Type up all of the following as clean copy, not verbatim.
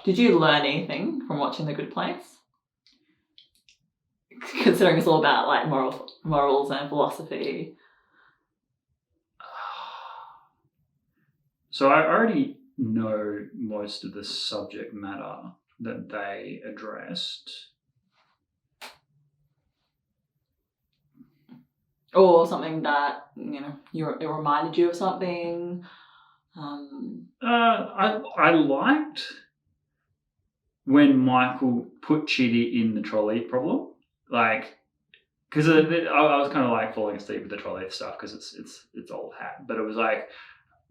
Did you learn anything from watching The Good Place? Considering it's all about like morals and philosophy. So I already know most of the subject matter that they addressed. Or something that, it reminded you of something. I liked when Michael put Chitty in the trolley problem, like, because I was kind of like falling asleep with the trolley stuff because it's old hat, but it was like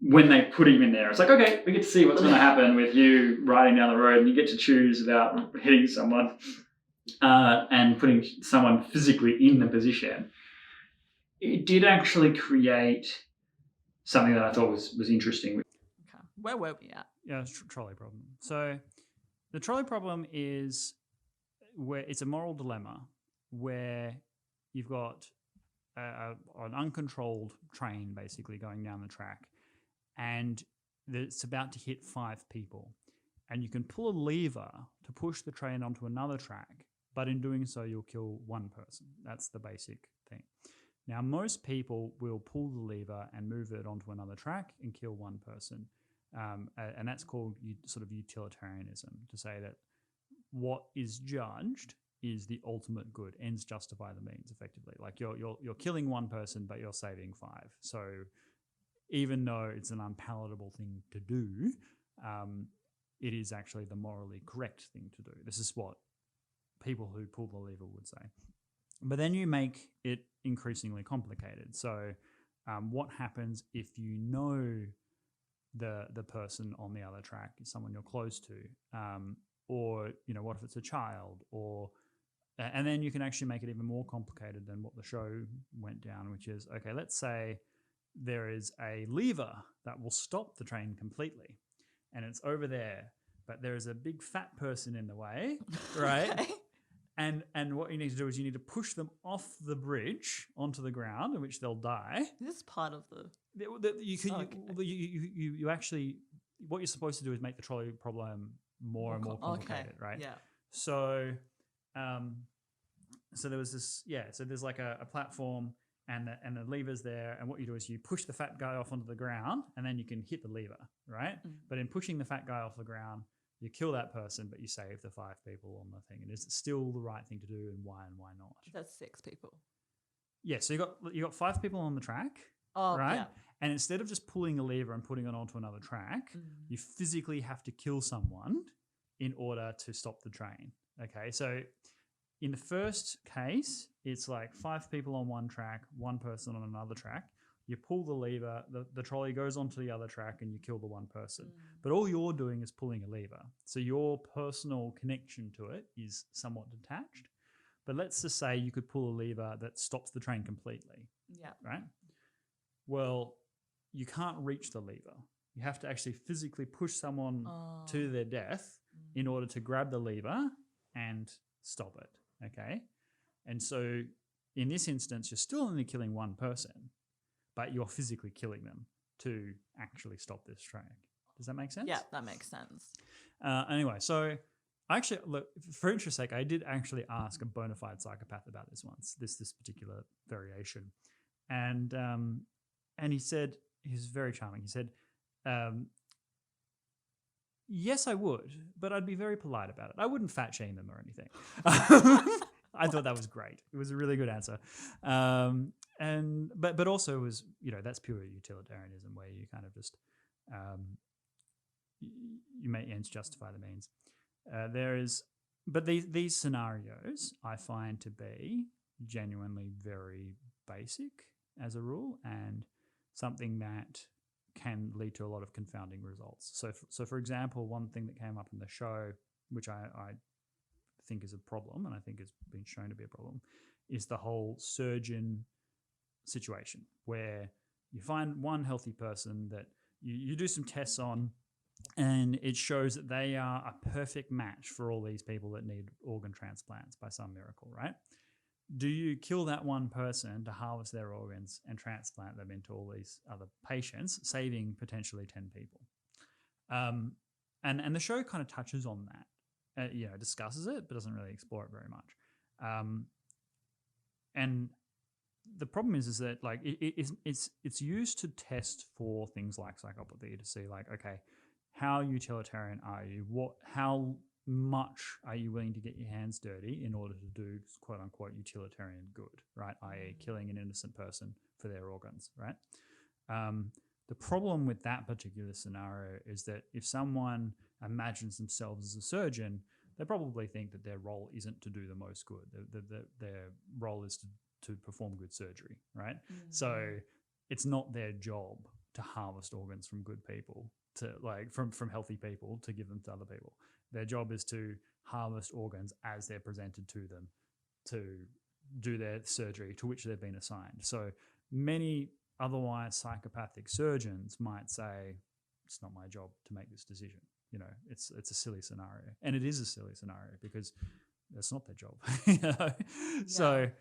when they put him in there, it's like, okay, we get to see what's going to happen with you riding down the road, and you get to choose about hitting someone and putting someone physically in the position. It did actually create something that I thought was interesting. Okay, where were we at? Yeah, trolley problem. So the trolley problem is where it's a moral dilemma where you've got an uncontrolled train basically going down the track, and it's about to hit 5 people, and you can pull a lever to push the train onto another track, but in doing so you'll kill one person. That's the basic thing. Now, most people will pull the lever and move it onto another track and kill one person. And that's called sort of utilitarianism, to say that what is judged is the ultimate good, ends justify the means, effectively. Like you're killing one person, but you're saving 5. So even though it's an unpalatable thing to do, it is actually the morally correct thing to do. This is what people who pull the lever would say. But then you make it increasingly complicated. So what happens if you know the person on the other track is someone you're close to? Or, what if it's a child? And then you can actually make it even more complicated than what the show went down, which is, okay, let's say there is a lever that will stop the train completely, and it's over there, but there is a big fat person in the way, right? Okay. And what you need to do is you need to push them off the bridge onto the ground, in which they'll die. This is part of the... You actually, what you're supposed to do is make the trolley problem more and more complicated, right? Yeah. So, so there was this, so there's like a platform and the lever's there, and what you do is you push the fat guy off onto the ground, and then you can hit the lever, right? But in pushing the fat guy off the ground, you kill that person, but you save the 5 people on the thing. And is it still the right thing to do, and why not? That's 6 people. Yeah, so you got 5 people on the track, right? Yeah. And instead of just pulling a lever and putting it onto another track, you physically have to kill someone in order to stop the train. Okay, so in the first case, it's like 5 people on one track, 1 person on another track. You pull the lever, the trolley goes onto the other track, and you kill the 1 person. But all you're doing is pulling a lever. So your personal connection to it is somewhat detached. But let's just say you could pull a lever that stops the train completely. Yeah. Right? Well, you can't reach the lever. You have to actually physically push someone to their death in order to grab the lever and stop it. Okay? And so in this instance, you're still only killing 1 person, but you're physically killing them to actually stop this train. Does that make sense? Yeah, that makes sense. Anyway, so actually, look, for interest's sake, I did actually ask a bona fide psychopath about this once, this particular variation. And he said, he's very charming. He said, yes, I would, but I'd be very polite about it. I wouldn't fat shame them or anything. I thought that was great. It was a really good answer. But also it was, that's pure utilitarianism, where you kind of just you make ends justify the means. But these scenarios I find to be genuinely very basic as a rule, and something that can lead to a lot of confounding results. So for example, one thing that came up in the show, which I think is a problem, and I think has been shown to be a problem, is the whole surgeon situation, where you find one healthy person that you do some tests on, and it shows that they are a perfect match for all these people that need organ transplants by some miracle, right? Do you kill that one person to harvest their organs and transplant them into all these other patients, saving potentially 10 people? and the show kind of touches on that, discusses it, but doesn't really explore it very much. And the problem is that like it's used to test for things like psychopathy, to see like, okay, how utilitarian are you? How much are you willing to get your hands dirty in order to do quote unquote utilitarian good, right? I.e., killing an innocent person for their organs, right? The problem with that particular scenario is that if someone imagines themselves as a surgeon, they probably think that their role isn't to do the most good. Their role is to perform good surgery, right? So it's not their job to harvest organs from good people, to like from healthy people, to give them to other people. Their job is to harvest organs as they're presented to them, to do their surgery to which they've been assigned. So many otherwise psychopathic surgeons might say, it's not my job to make this decision. It's a silly scenario. And it is a silly scenario because that's not their job. Yeah. So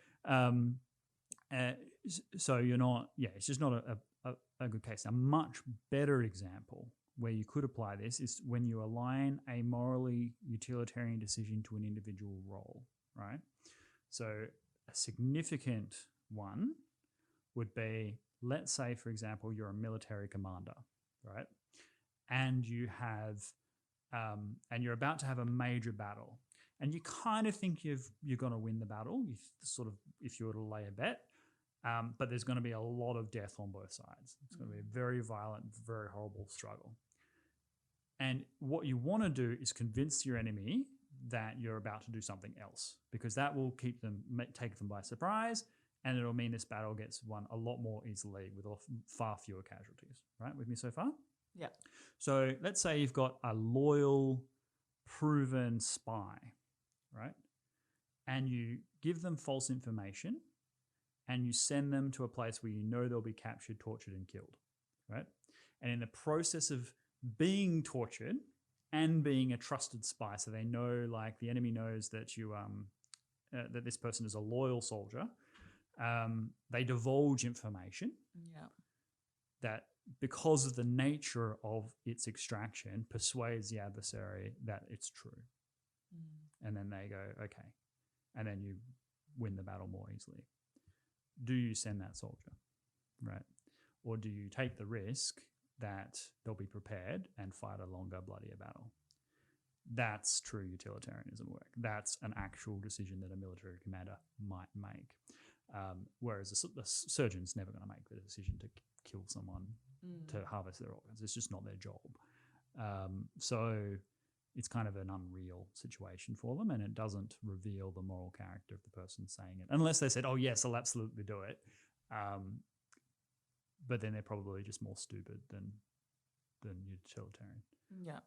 you're not, it's just not a good case. A much better example where you could apply this is when you align a morally utilitarian decision to an individual role, right? So a significant one would be, let's say, for example, you're a military commander, right? And you have, and you're about to have a major battle, and you kind of think you're going to win the battle. You sort of, if you were to lay a bet, but there's going to be a lot of death on both sides. It's going to be a very violent, very horrible struggle. And what you want to do is convince your enemy that you're about to do something else, because that will take them by surprise, and it'll mean this battle gets won a lot more easily with far fewer casualties. Right? With me so far? Yeah. So let's say you've got a loyal, proven spy, right? And you give them false information, and you send them to a place where you know they'll be captured, tortured, and killed, right? And in the process of being tortured and being a trusted spy, so they know, like the enemy knows that you that this person is a loyal soldier, they divulge information that, because of the nature of its extraction, persuades the adversary that it's true. And then they go, okay. And then you win the battle more easily. Do you send that soldier, right? Or do you take the risk that they'll be prepared and fight a longer, bloodier battle? That's true utilitarianism work. That's an actual decision that a military commander might make. Whereas a surgeon's never going to make the decision to kill someone to harvest their organs. It's just not their job. So it's kind of an unreal situation for them, and it doesn't reveal the moral character of the person saying it, unless they said, oh yes, I'll absolutely do it. But then they're probably just more stupid than utilitarian. Yeah.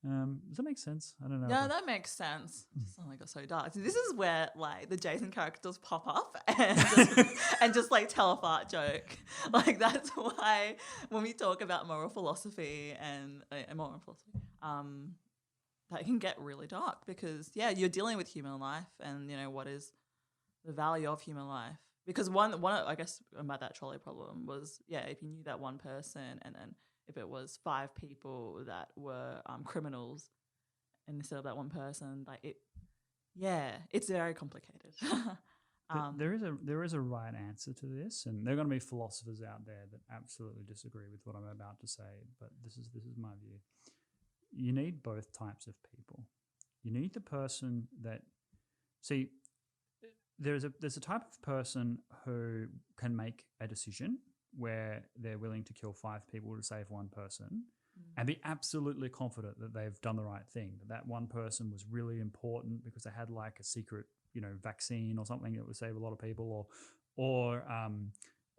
Does that make sense? I don't know. Yeah, that makes sense. Oh my god, so dark. So this is where like the Jason characters pop up and just like tell a fart joke. Like that's why when we talk about moral philosophy and moral philosophy, that can get really dark, because you're dealing with human life, and what is the value of human life. Because one I guess about that trolley problem was, if you knew that one person, and then if it was 5 people that were criminals instead of that one person, like it's very complicated. There is a right answer to this, and there are going to be philosophers out there that absolutely disagree with what I'm about to say, but this is my view. You need both types of people. You need the person that, see, there's a type of person who can make a decision where they're willing to kill 5 people to save one person and be absolutely confident that they've done the right thing, that one person was really important because they had like a secret, vaccine or something that would save a lot of people, or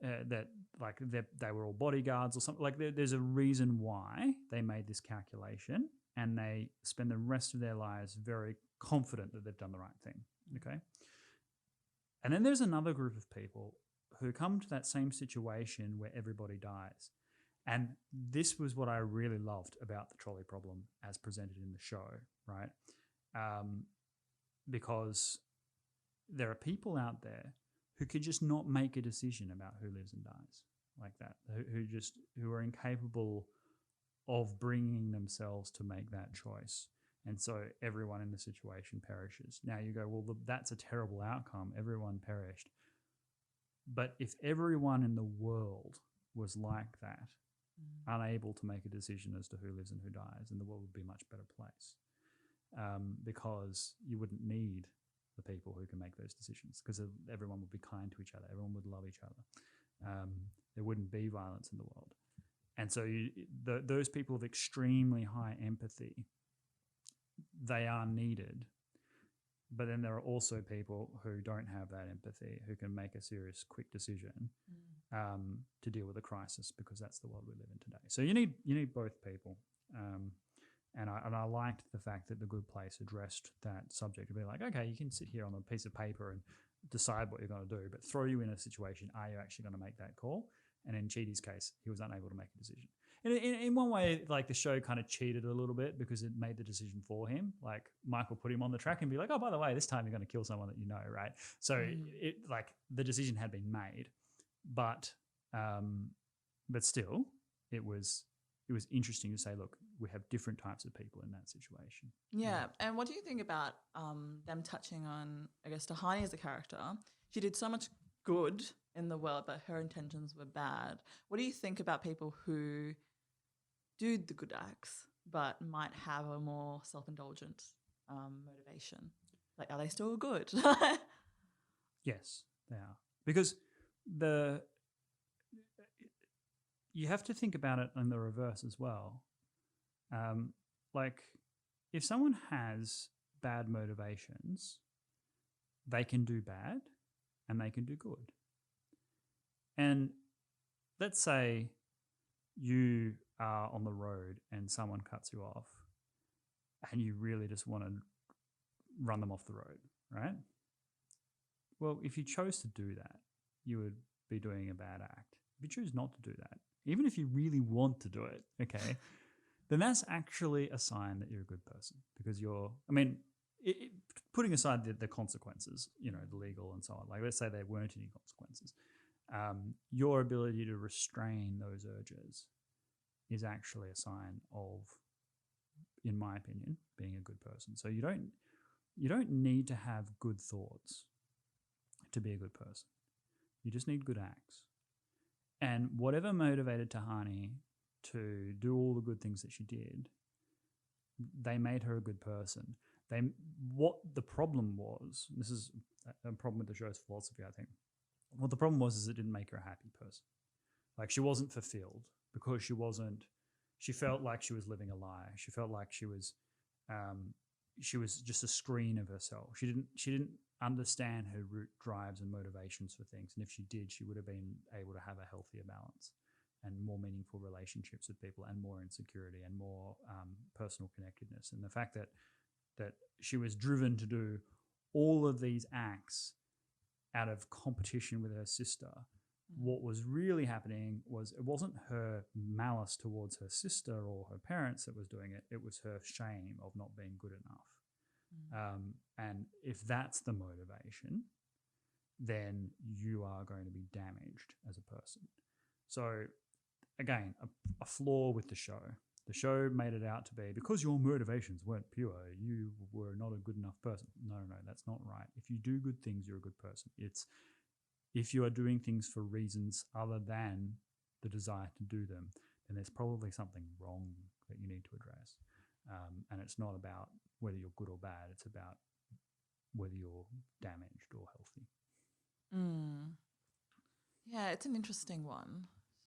that like they were all bodyguards or something. Like there's a reason why they made this calculation, and they spend the rest of their lives very confident that they've done the right thing. Okay. And then there's another group of people who come to that same situation where everybody dies. And this was what I really loved about the trolley problem as presented in the show, right? Because there are people out there who could just not make a decision about who lives and dies like that, who are incapable of bringing themselves to make that choice. And so everyone in the situation perishes. Now you go, well, that's a terrible outcome. Everyone perished. But if everyone in the world was like that, unable to make a decision as to who lives and who dies, then the world would be a much better place. Because you wouldn't need the people who can make those decisions, because everyone would be kind to each other. Everyone would love each other. There wouldn't be violence in the world. And so those people of extremely high empathy, they are needed. But then there are also people who don't have that empathy, who can make a serious, quick decision to deal with a crisis, because that's the world we live in today. So you need both people. And I liked the fact that The Good Place addressed that subject, to be like, okay, you can sit here on a piece of paper and decide what you're going to do, but throw you in a situation, are you actually going to make that call? And in Chidi's case, he was unable to make a decision. In one way, like, the show kind of cheated a little bit, because it made the decision for him. Like, Michael put him on the track and be like, oh, by the way, this time you're going to kill someone that you know, right? So it like, the decision had been made, but still, it was interesting to say, look, we have different types of people in that situation. Yeah. And what do you think about them touching on, I guess, Tahani as a character? She did so much good in the world, but her intentions were bad. What do you think about people who do the good acts but might have a more self-indulgent motivation? Like, are they still good? Yes, they are. Because you have to think about it in the reverse as well. Like, if someone has bad motivations, they can do bad and they can do good. And let's say you are on the road and someone cuts you off and you really just want to run them off the road, right? Well, if you chose to do that, you would be doing a bad act. If you choose not to do that, even if you really want to do it, okay, then that's actually a sign that you're a good person, because putting aside the consequences, the legal and so on, like, let's say there weren't any consequences, your ability to restrain those urges is actually a sign of, in my opinion, being a good person. So you don't need to have good thoughts to be a good person. You just need good acts. And whatever motivated Tahani to do all the good things that she did, they made her a good person. What the problem was, this is a problem with the show's philosophy, I think. What the problem was is it didn't make her a happy person. Like, she wasn't fulfilled, because she felt like she was living a lie. She felt like she was just a screen of herself. She didn't understand her root drives and motivations for things. And if she did, she would have been able to have a healthier balance and more meaningful relationships with people, and more insecurity and more personal connectedness. And the fact that she was driven to do all of these acts out of competition with her sister, what was really happening was, it wasn't her malice towards her sister or her parents that was doing it. It was her shame of not being good enough. And if that's the motivation, then you are going to be damaged as a person. So again, a flaw with the show. The show made it out to be, because your motivations weren't pure, you were not a good enough person. No, that's not right. If you do good things, you're a good person. It's if you are doing things for reasons other than the desire to do them, then there's probably something wrong that you need to address. And it's not about whether you're good or bad. It's about whether you're damaged or healthy. Yeah, it's an interesting one.